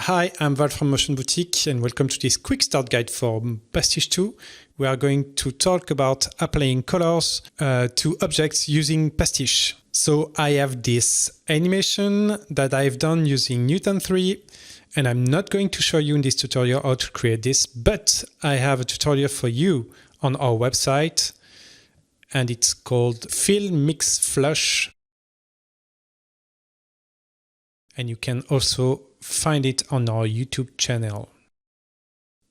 Hi, I'm Val from Motion Boutique and welcome to this quick start guide for Pastiche 2. We are going to talk about applying colors to objects using Pastiche. So I have this animation that I've done using Newton 3, and I'm not going to show you in this tutorial how to create this, but I have a tutorial for you on our website, and it's called Fill Mix Flush. And you can also find it on our YouTube channel.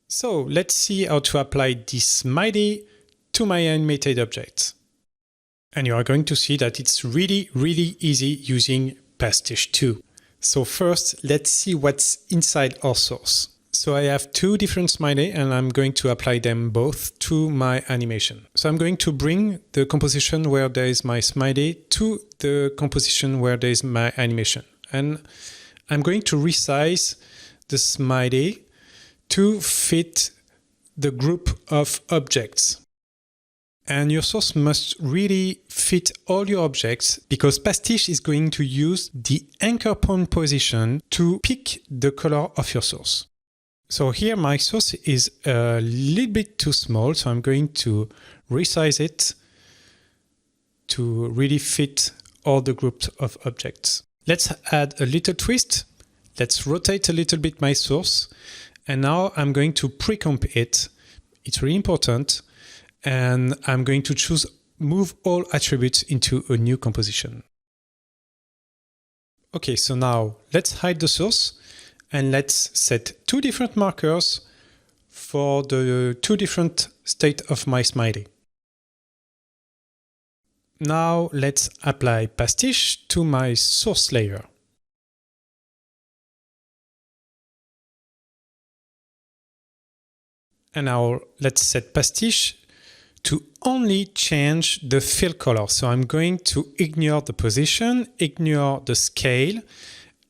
So let's see how to apply this smiley to my animated object. And you are going to see that it's really easy using Pastiche 2. So first, let's see what's inside our source. So I have two different smiley and I'm going to apply them both to my animation. So I'm going to bring the composition where there is my smiley to the composition where there is my animation. And I'm going to resize the smiley to fit the group of objects. And your source must really fit all your objects because Pastiche is going to use the anchor point position to pick the color of your source. So here my source is a little bit too small, so I'm going to resize it to really fit all the groups of objects. Let's add a little twist. Let's rotate a little bit my source. And now I'm going to pre-comp it. It's really important. And I'm going to choose move all attributes into a new composition. Okay, so now let's hide the source and let's set two different markers for the two different states of my smiley. Now let's apply Pastiche to my source layer. And now let's set Pastiche to only change the fill color. So I'm going to ignore the position, ignore the scale,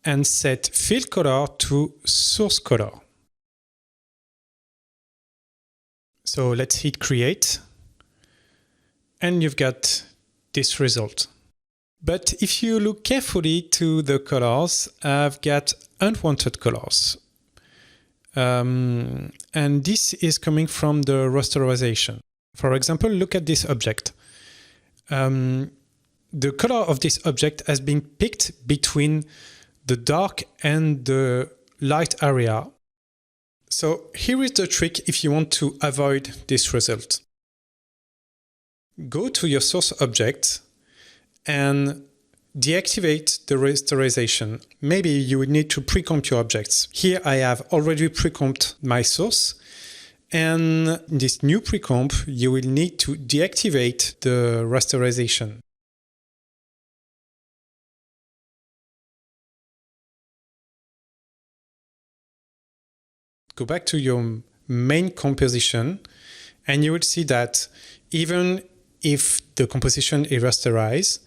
and set fill color to source color. So let's hit create. And you've got this result. But if you look carefully to the colors, I've got unwanted colors. And this is coming from the rasterization. For example, look at this object. The color of this object has been picked between the dark and the light area. So here is the trick if you want to avoid this result. Go to your source object and deactivate the rasterization. Maybe you would need to pre-comp your objects. Here I have already pre-comped my source. And in this new pre-comp, you will need to deactivate the rasterization. Go back to your main composition and you will see that even if the composition is rasterized,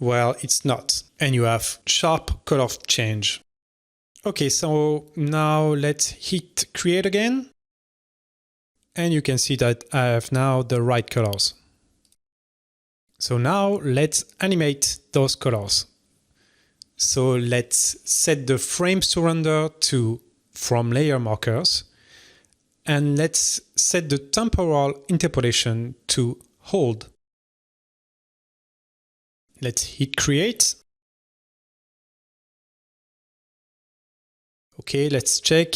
well, it's not. And you have sharp color change. Okay, so now let's hit create again. And you can see that I have now the right colors. So now let's animate those colors. So let's set the frames to render to from layer markers. And let's set the temporal interpolation to hold. Let's hit create. Okay, let's check.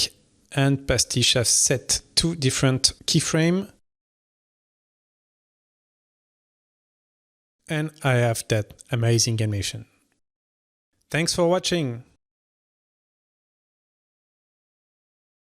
And Pastiche has set two different keyframes. And I have that amazing animation. Thanks for watching.